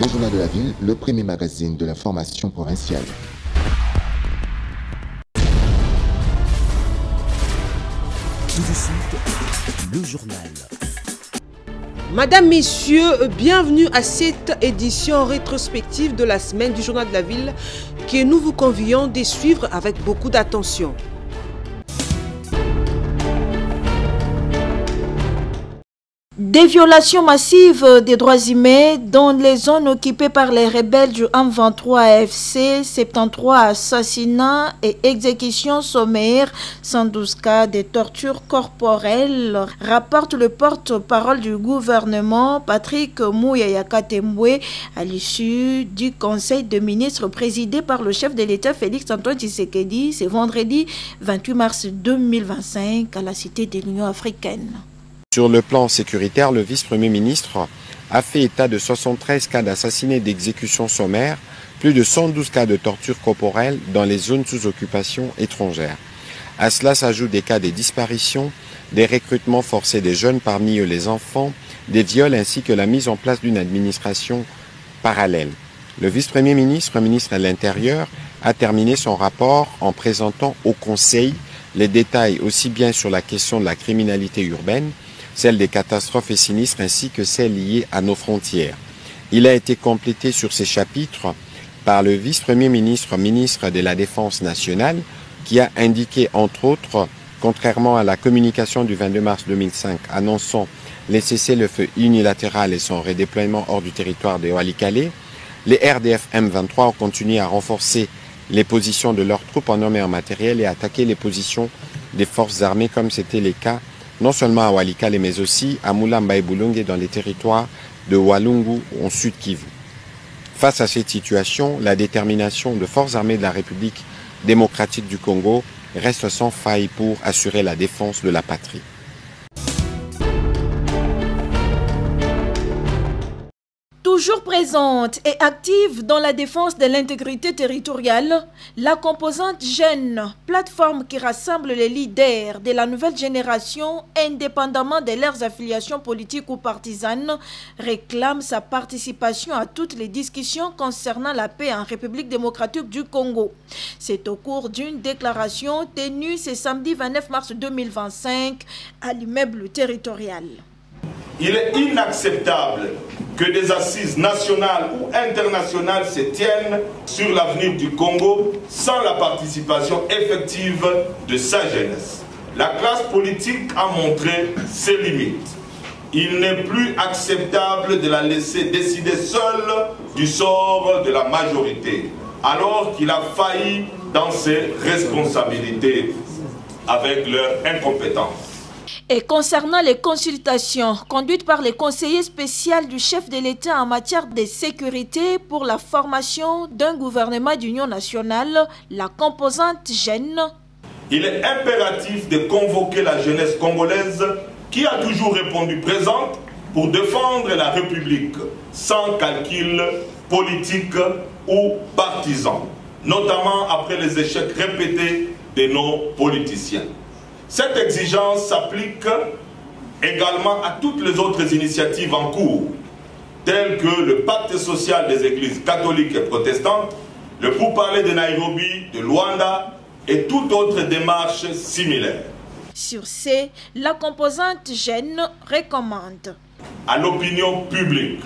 Le Journal de la Ville, le premier magazine de l'information provinciale. Tout de suite, le journal. Madame, Messieurs, bienvenue à cette édition rétrospective de la semaine du Journal de la Ville que nous vous convions de suivre avec beaucoup d'attention. Des violations massives des droits humains dans les zones occupées par les rebelles du M23 AFC, 73 assassinats et exécutions sommaires, 112 cas de torture corporelle, rapporte le porte-parole du gouvernement Patrick Muyaya-Katembwe à l'issue du Conseil de ministres présidé par le chef de l'État Félix-Antoine Tshisekedi ce vendredi 28 mars 2025 à la Cité de l'Union africaine. Sur le plan sécuritaire, le vice-premier ministre a fait état de 73 cas d'assassinats et d'exécutions sommaires, plus de 112 cas de torture corporelle dans les zones sous occupation étrangère. À cela s'ajoutent des cas de disparitions, des recrutements forcés des jeunes, parmi eux les enfants, des viols ainsi que la mise en place d'une administration parallèle. Le vice-premier ministre, ministre de l'Intérieur, a terminé son rapport en présentant au Conseil les détails aussi bien sur la question de la criminalité urbaine, celle des catastrophes et sinistres ainsi que celles liées à nos frontières. Il a été complété sur ces chapitres par le vice-premier ministre, ministre de la Défense nationale, qui a indiqué entre autres, contrairement à la communication du 22 mars 2005 annonçant les cessez-le-feu unilatéral et son redéploiement hors du territoire de Walikale, les RDF M23 ont continué à renforcer les positions de leurs troupes en hommes et en matériel et à attaquer les positions des forces armées comme c'était le cas non seulement à Walikale mais aussi à Mulamba et Bulungu dans les territoires de Walungu en Sud Kivu. Face à cette situation, la détermination de forces armées de la République démocratique du Congo reste sans faille pour assurer la défense de la patrie. Toujours présente et active dans la défense de l'intégrité territoriale, la composante jeune, plateforme qui rassemble les leaders de la nouvelle génération indépendamment de leurs affiliations politiques ou partisanes, réclame sa participation à toutes les discussions concernant la paix en République démocratique du Congo. C'est au cours d'une déclaration tenue ce samedi 29 mars 2025 à l'immeuble territorial. Il est inacceptable que des assises nationales ou internationales se tiennent sur l'avenir du Congo sans la participation effective de sa jeunesse. La classe politique a montré ses limites. Il n'est plus acceptable de la laisser décider seule du sort de la majorité, alors qu'il a failli dans ses responsabilités avec leur incompétence. Et concernant les consultations conduites par les conseillers spéciaux du chef de l'État en matière de sécurité pour la formation d'un gouvernement d'union nationale, la composante jeune. Il est impératif de convoquer la jeunesse congolaise qui a toujours répondu présente pour défendre la République sans calcul politique ou partisan, notamment après les échecs répétés de nos politiciens. Cette exigence s'applique également à toutes les autres initiatives en cours, telles que le pacte social des églises catholiques et protestantes, le pourparler de Nairobi, de Luanda et toute autre démarche similaire. Sur ce, la composante jeune recommande à l'opinion publique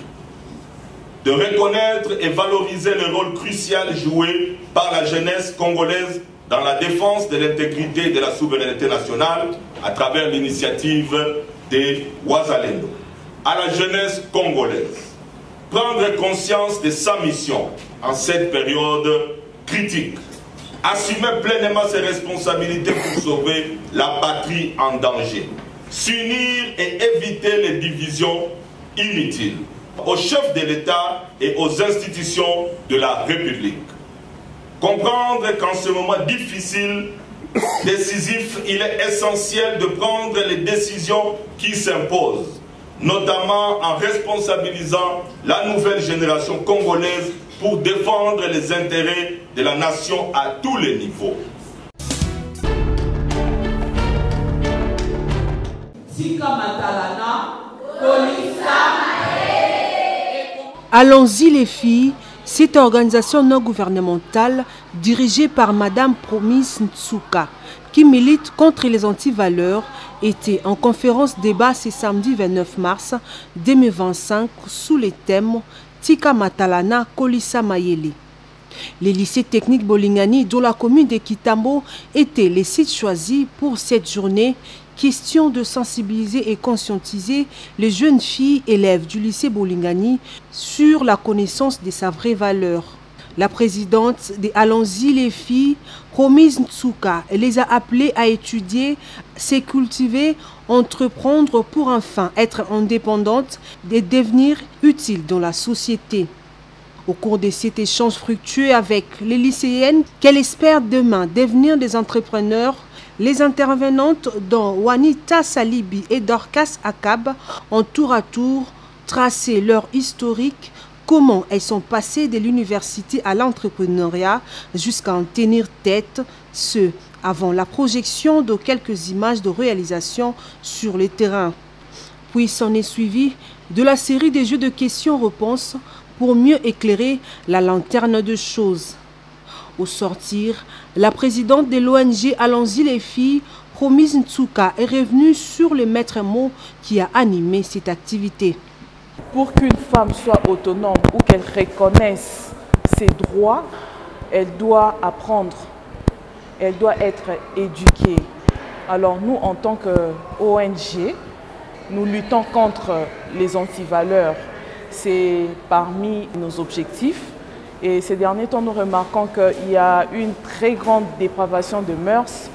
de reconnaître et valoriser le rôle crucial joué par la jeunesse congolaise dans la défense de l'intégrité et de la souveraineté nationale à travers l'initiative des Wazalendo. À la jeunesse congolaise, prendre conscience de sa mission en cette période critique, assumer pleinement ses responsabilités pour sauver la patrie en danger, s'unir et éviter les divisions inutiles aux chefs de l'État et aux institutions de la République. Comprendre qu'en ce moment difficile, décisif, il est essentiel de prendre les décisions qui s'imposent, notamment en responsabilisant la nouvelle génération congolaise pour défendre les intérêts de la nation à tous les niveaux. Allons-y les filles, cette organisation non gouvernementale dirigée par Madame Promise Ntsuka, qui milite contre les antivaleurs, était en conférence débat ce samedi 29 mars 2025 sous les thèmes Tika Matalana Kolisa Mayele. Les lycées techniques Bolingani, dont la commune de Kitambo, étaient les sites choisis pour cette journée. Question de sensibiliser et conscientiser les jeunes filles élèves du lycée Bolingani sur la connaissance de sa vraie valeur. La présidente des Allons-y les filles, Promise Ntsuka, les a appelées à étudier, se cultiver, entreprendre pour enfin être indépendantes et devenir utiles dans la société. Au cours de cet échange fructueux avec les lycéennes qu'elle espère demain devenir des entrepreneurs, les intervenantes dont Wanita Salibi et Dorcas Akab ont tour à tour tracé leur historique, comment elles sont passées de l'université à l'entrepreneuriat jusqu'à en tenir tête, ce avant la projection de quelques images de réalisation sur le terrain. Puis s'en est suivi de la série des jeux de questions-réponses pour mieux éclairer la lanterne de choses. Au sortir, la présidente de l'ONG Allons-y les filles, Promise Ntsuka, est revenue sur le maître mot qui a animé cette activité. Pour qu'une femme soit autonome ou qu'elle reconnaisse ses droits, elle doit apprendre, elle doit être éduquée. Alors nous, en tant qu'ONG, nous luttons contre les antivaleurs. C'est parmi nos objectifs. Et ces derniers temps, nous remarquons qu'il y a une très grande dépravation de mœurs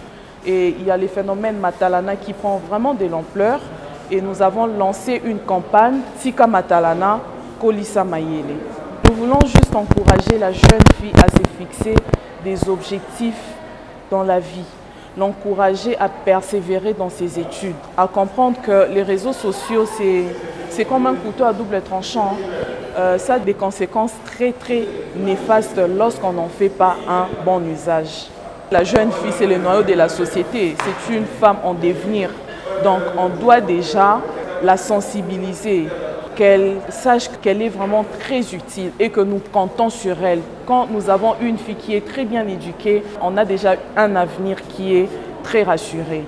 et il y a les phénomènes Matalana qui prend vraiment de l'ampleur. Et nous avons lancé une campagne Tika Matalana Kolisa Mayele. Nous voulons juste encourager la jeune fille à se fixer des objectifs dans la vie, l'encourager à persévérer dans ses études, à comprendre que les réseaux sociaux, c'est comme un couteau à double tranchant. Ça a des conséquences très néfastes lorsqu'on n'en fait pas un bon usage. La jeune fille, c'est le noyau de la société, c'est une femme en devenir. Donc on doit déjà la sensibiliser, qu'elle sache qu'elle est vraiment très utile et que nous comptons sur elle. Quand nous avons une fille qui est très bien éduquée, on a déjà un avenir qui est très rassuré.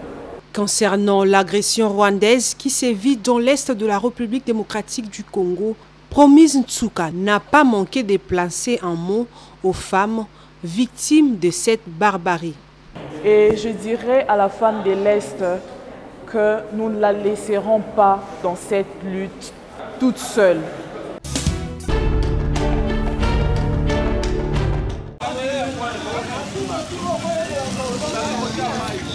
Concernant l'agression rwandaise qui sévit dans l'est de la République démocratique du Congo, Promise Ntsuka n'a pas manqué de placer un mot aux femmes victimes de cette barbarie. Et je dirais à la femme de l'Est que nous ne la laisserons pas dans cette lutte toute seule.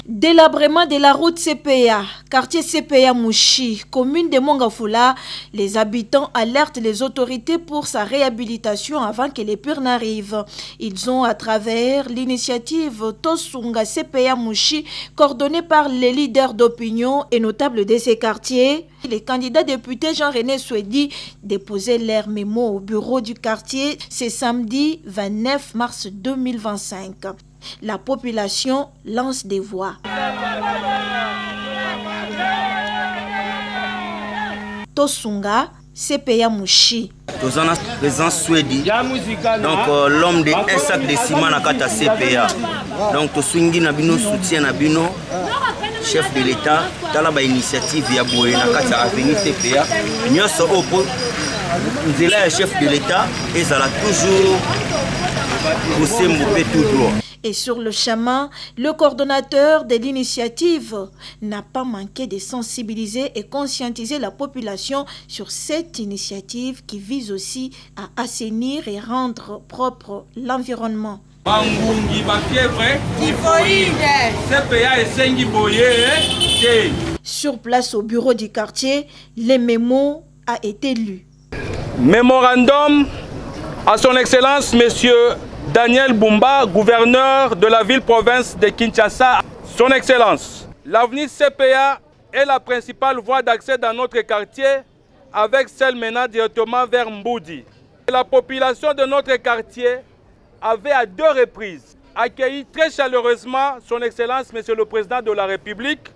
Délabrement de la route CPA, quartier CPA Mouchi, commune de Mongafula, les habitants alertent les autorités pour sa réhabilitation avant que les pires n'arrivent. Ils ont, à travers l'initiative Tosunga CPA Mouchi, coordonnée par les leaders d'opinion et notables de ces quartiers, les candidats députés Jean-René Souedi déposaient leur mémo au bureau du quartier ce samedi 29 mars 2025. La population lance des voix. Tosunga, CPA Mouchi. Nous avons présent Souedi, donc l'homme de un sac de ciment à Kata CPA. Donc Tosungi Nabino soutient Nabino, chef de l'État, dans la initiative Yaboé Nakata Avenue CPA. Nous sommes au pot, nous sommes le chef de l'État et ça l'a toujours poussé Mopé tout droit. Et sur le chemin, le coordonnateur de l'initiative n'a pas manqué de sensibiliser et conscientiser la population sur cette initiative qui vise aussi à assainir et rendre propre l'environnement. Sur place au bureau du quartier, le mémo a été lu. Mémorandum à son Excellence, Monsieur Daniel Bumba, gouverneur de la ville-province de Kinshasa. Son Excellence, l'avenue CPA est la principale voie d'accès dans notre quartier, avec celle menant directement vers Mboudi. La population de notre quartier avait à 2 reprises accueilli très chaleureusement Son Excellence, Monsieur le Président de la République,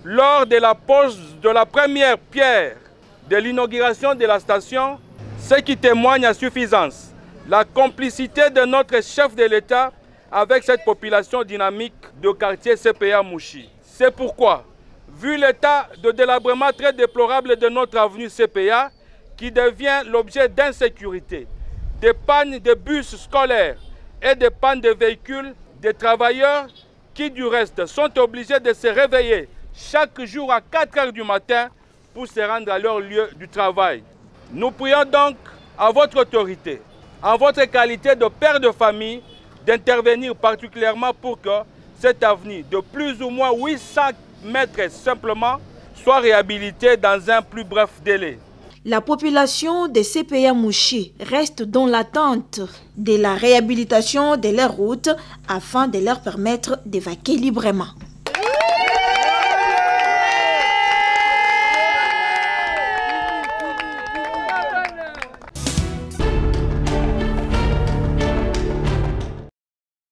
lors de la pose de la première pierre de l'inauguration de la station ce qui témoigne à suffisance la complicité de notre chef de l'État avec cette population dynamique de quartier CPA Mouchi. C'est pourquoi, vu l'état de délabrement très déplorable de notre avenue CPA, qui devient l'objet d'insécurité, des pannes de bus scolaires et des pannes de véhicules, des travailleurs qui du reste sont obligés de se réveiller chaque jour à 4 heures du matin pour se rendre à leur lieu du travail. Nous prions donc à votre autorité, en votre qualité de père de famille, d'intervenir particulièrement pour que cette avenue de plus ou moins 800 mètres simplement soit réhabilitée dans un plus bref délai. La population de CPA Mouchi reste dans l'attente de la réhabilitation de leurs routes afin de leur permettre d'évacuer librement.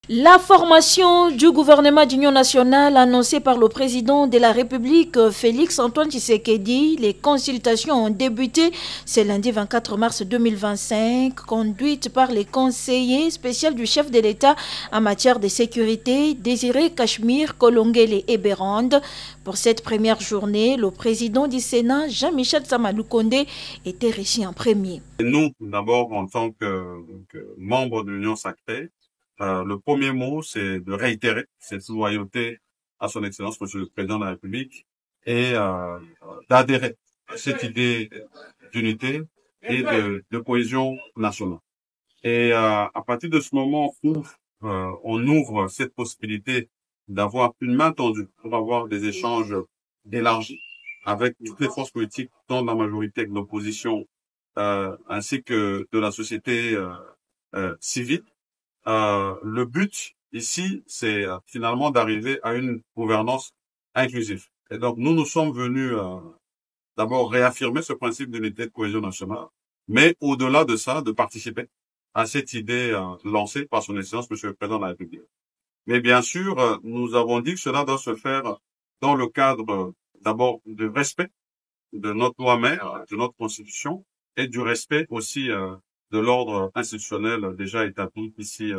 La formation du gouvernement d'union nationale annoncée par le président de la République, Félix Antoine Tshisekedi, les consultations ont débuté ce lundi 24 mars 2025, conduites par les conseillers spéciaux du chef de l'État en matière de sécurité, Désiré Cachemire, Kolongele et Bérande. Pour cette première journée, le président du Sénat, Jean-Michel Samaloukonde, était reçu en premier. Nous, d'abord, en tant que membres de l'Union sacrée, le premier mot, c'est de réitérer cette loyauté à son Excellence, Monsieur le Président de la République, et d'adhérer à cette idée d'unité et de cohésion nationale. Et à partir de ce moment où on ouvre cette possibilité d'avoir une main tendue pour avoir des échanges élargis avec toutes les forces politiques, tant de la majorité que de l'opposition, ainsi que de la société civile, le but ici, c'est finalement d'arriver à une gouvernance inclusive. Et donc, nous sommes venus d'abord réaffirmer ce principe d'unité de cohésion nationale, mais au-delà de ça, de participer à cette idée lancée par son Excellence, Monsieur le Président de la République. Mais bien sûr, nous avons dit que cela doit se faire dans le cadre d'abord du respect de notre loi mère, de notre Constitution, et du respect aussi de l'ordre institutionnel déjà établi ici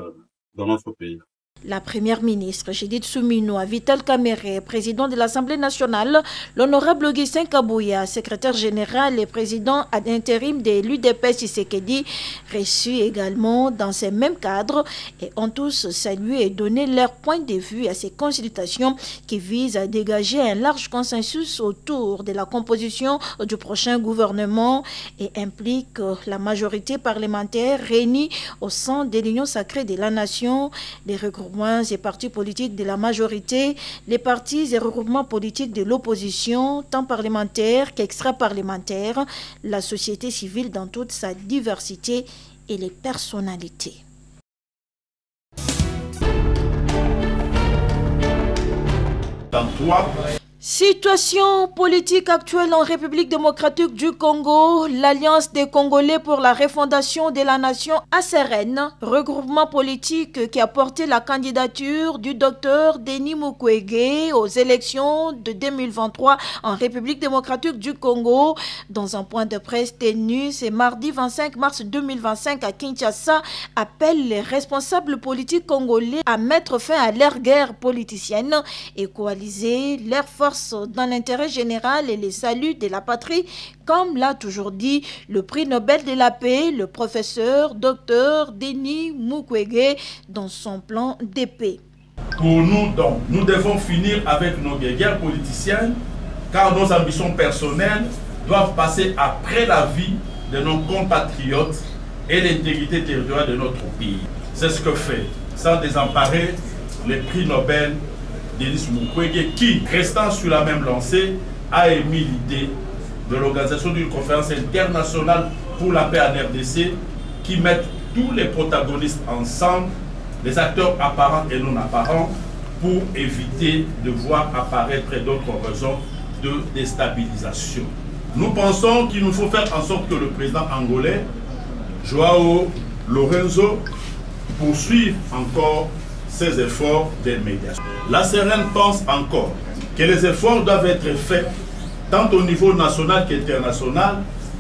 dans notre pays. La première ministre Judith Suminwa, Vital Kamerhe, président de l'Assemblée nationale, l'honorable Augustin Kabouya, secrétaire général et président ad intérim de l'UDPS Tshisekedi, reçus également dans ces mêmes cadres et ont tous salué et donné leur point de vue à ces consultations qui visent à dégager un large consensus autour de la composition du prochain gouvernement et impliquent la majorité parlementaire réunie au sein de l'Union sacrée de la nation, les regroupements et partis politiques de la majorité, les partis et regroupements politiques de l'opposition, tant parlementaires qu'extra-parlementaires, la société civile dans toute sa diversité et les personnalités. Situation politique actuelle en République démocratique du Congo, l'Alliance des Congolais pour la refondation de la nation ACRN, regroupement politique qui a porté la candidature du docteur Denis Mukwege aux élections de 2023 en République démocratique du Congo. Dans un point de presse tenu ce mardi 25 mars 2025 à Kinshasa, appelle les responsables politiques congolais à mettre fin à leur guerre politicienne et coaliser leurs forces dans l'intérêt général et les saluts de la patrie, comme l'a toujours dit le prix Nobel de la paix, le professeur Dr Denis Mukwege, dans son plan d'épée. Pour nous, donc, nous devons finir avec nos guerres politiciennes, car nos ambitions personnelles doivent passer après la vie de nos compatriotes et l'intégrité territoriale de notre pays. C'est ce que fait, sans désemparer, le prix Nobel Denis Mukwege, qui, restant sur la même lancée, a émis l'idée de l'organisation d'une conférence internationale pour la paix en RDC qui mette tous les protagonistes ensemble, les acteurs apparents et non apparents, pour éviter de voir apparaître d'autres raisons de déstabilisation. Nous pensons qu'il nous faut faire en sorte que le président angolais, Joao Lorenzo, poursuive encore ses efforts de médiation. La CRN pense encore que les efforts doivent être faits tant au niveau national qu'international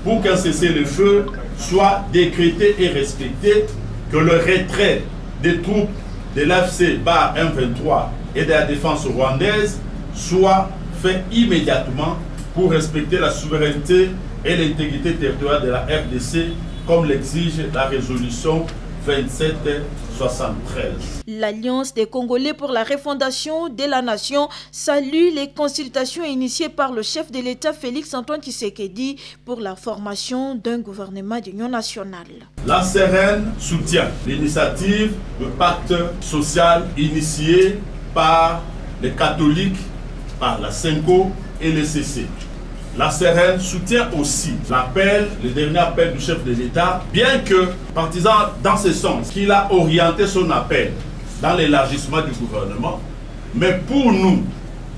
pour qu'un cessez-le-feu soit décrété et respecté, que le retrait des troupes de l'AFC M23 et de la défense rwandaise soit fait immédiatement pour respecter la souveraineté et l'intégrité territoriale de la RDC, comme l'exige la résolution 2773. L'Alliance des Congolais pour la refondation de la nation salue les consultations initiées par le chef de l'État Félix Antoine Tshisekedi pour la formation d'un gouvernement d'union nationale. La CRN soutient l'initiative de pacte social initié par les catholiques, par la CENCO et le CC. La CRN soutient aussi l'appel, le dernier appel du chef de l'État, bien que partisan dans ce sens, qu'il a orienté son appel dans l'élargissement du gouvernement. Mais pour nous,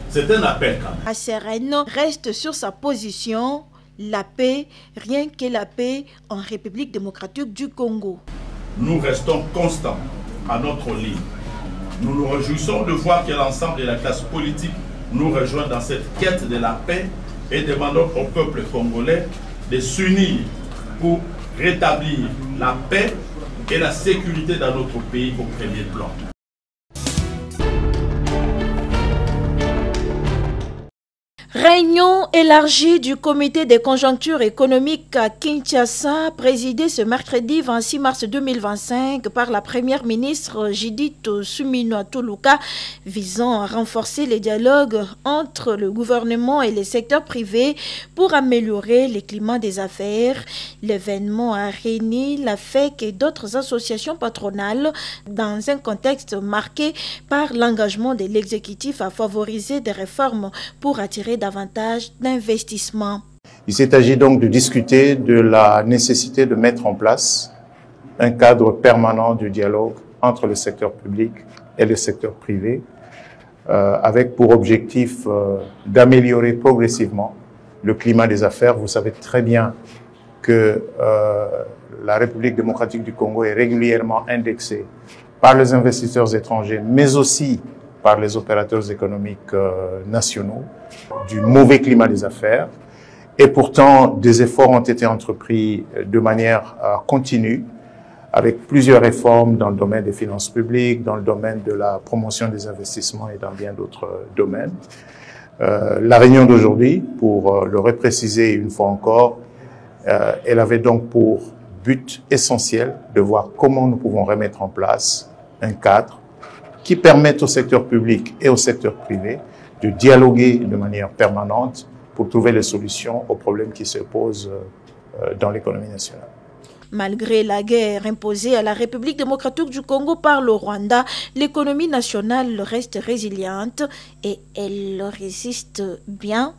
c'est un appel quand même. La CRN reste sur sa position, la paix, rien que la paix en République démocratique du Congo. Nous restons constants à notre ligne. Nous nous réjouissons de voir que l'ensemble de la classe politique nous rejoint dans cette quête de la paix et demandons au peuple congolais de s'unir pour rétablir la paix et la sécurité dans notre pays au premier plan. Réunion élargie du comité des conjonctures économiques à Kinshasa, présidée ce mercredi 26 mars 2025 par la première ministre Judith Suminwa Tuluka, visant à renforcer les dialogues entre le gouvernement et les secteurs privés pour améliorer le climat des affaires. L'événement a réuni la FEC et d'autres associations patronales dans un contexte marqué par l'engagement de l'exécutif à favoriser des réformes pour attirer davantage d'investissements. Il s'agit donc de discuter de la nécessité de mettre en place un cadre permanent de dialogue entre le secteur public et le secteur privé, avec pour objectif d'améliorer progressivement le climat des affaires. Vous savez très bien que la République démocratique du Congo est régulièrement indexée par les investisseurs étrangers, mais aussi par les opérateurs économiques nationaux, du mauvais climat des affaires. Et pourtant, des efforts ont été entrepris de manière continue, avec plusieurs réformes dans le domaine des finances publiques, dans le domaine de la promotion des investissements et dans bien d'autres domaines. La réunion d'aujourd'hui, pour le repréciser une fois encore, elle avait donc pour but essentiel de voir comment nous pouvons remettre en place un cadre qui permettent au secteur public et au secteur privé de dialoguer de manière permanente pour trouver les solutions aux problèmes qui se posent dans l'économie nationale. Malgré la guerre imposée à la République démocratique du Congo par le Rwanda, l'économie nationale reste résiliente et elle résiste bien,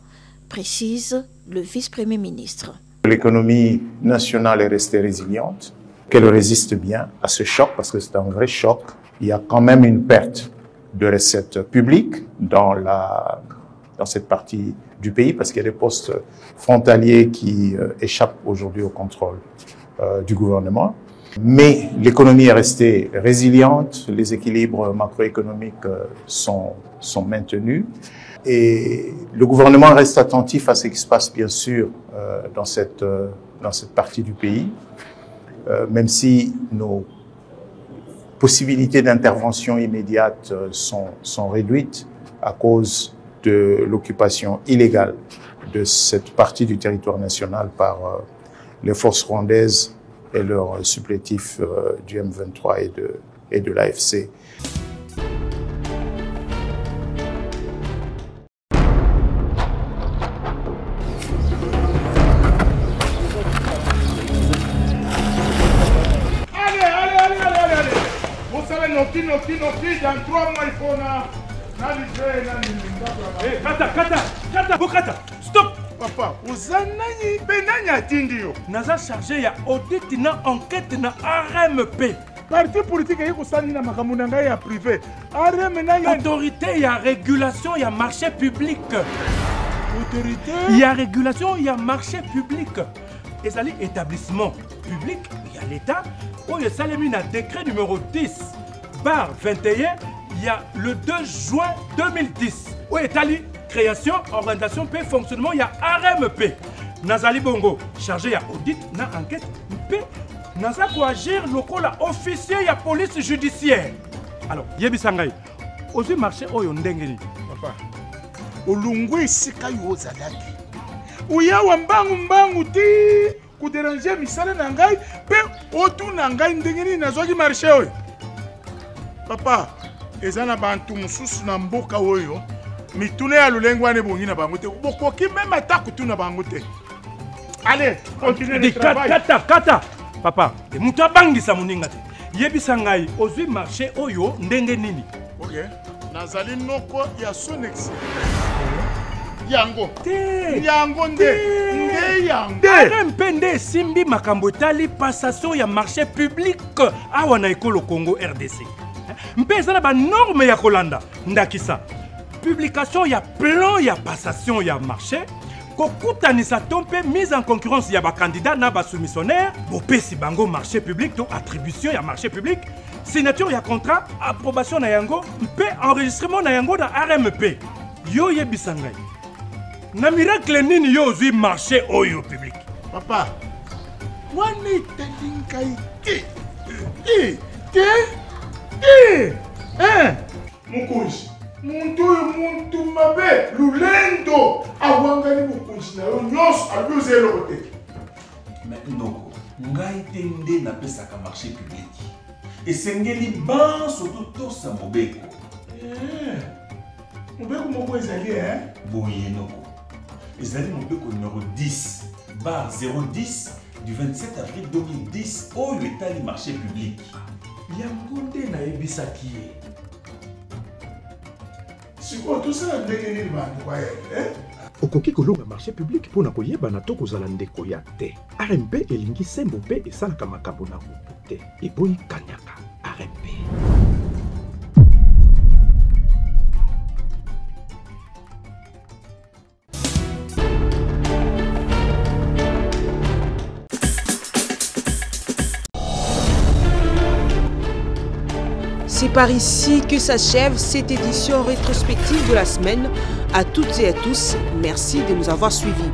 précise le vice-premier ministre. L'économie nationale est restée résiliente, qu'elle résiste bien à ce choc, parce que c'est un vrai choc. Il y a quand même une perte de recettes publiques dans cette partie du pays, parce qu'il y a des postes frontaliers qui échappent aujourd'hui au contrôle du gouvernement. Mais l'économie est restée résiliente, les équilibres macroéconomiques sont maintenus et le gouvernement reste attentif à ce qui se passe bien sûr dans cette partie du pays, même si nos possibilités d'intervention immédiate sont réduites à cause de l'occupation illégale de cette partie du territoire national par les forces rwandaises et leurs supplétifs du M23 et de l'AFC. Dans 3 mois, il faut Kata, stop! Papa, uzanani benanya tindio. Naza chargé ya audit na enquête na RMP. Parti politique yiko sali na makamuna ngai ya privé. RMP na autorité ya régulation ya marché public. Autorité ya régulation ya marché public. Ezali établissement public ya l'État où il salemi na décret numéro 10/21 il y a le 2 juin 2010 où est allé création, organisation, paix, fonctionnement, il y a RMP. nazali bongo chargé ya audit na enquête mpe naza koagir lokola officier ya police judiciaire. Alors yebisa ngai ozwi marché oyo ndenge nini? Papa olungu esika yo ozalaki uyawa mbangu ti kuderange misala na ngai mpe otuna ngai ndenge nini nazwaki marché oyo. Papa eza na bantu mosusu na mboka oyo mituna ya lolenge wana ebongi na bango te bokoki meme ata kutuna bango te. Allez, continue le travail. Kata papa moto abangisa moninga te yebisa ngai ozwi marché oyo ndenge nini? Ok nazali noko ya son excellence yango nde yango mpe nde esimbi makambo etali passation ya marché public awa na ekolo Congo RDC mpe eza na banorme ya kolanda ndakisa publication ya plan ya passation ya marché kokutanisa to mpe mise en concurrence ya bacandidat na basoumissionnaire bopesi bango marché public to attribution ya marché public signature ya contrat approbation na yango mpe enregistrement na yango na RMP. Yo yebisa ngai na miracle nini yo ozwi marché oyo public? Papa wana etali ngai mokonzi muntu oyo muntu mabe lulendo awangani mokonzi na yo nyonso aluza eloko te. ndoko ngai te nde napesaka marché public esengeli banso totosa mobeko. Mobeko moko ezali boye noko ezali mobeko numéro 10 bar 010 du 27 avril 2010 oyo etali marché public yango nde nayebisaki ye. sikoyo tosala ndenge nini bantu kwa ye okoki kolonga marché public mpona koyebana to kozala ndeko ya te. RMP elingi sembo mpe esalaka makambo na motu te eboyi kanyaka RMP. C'est par ici que s'achève cette édition rétrospective de la semaine. À toutes et à tous, merci de nous avoir suivis.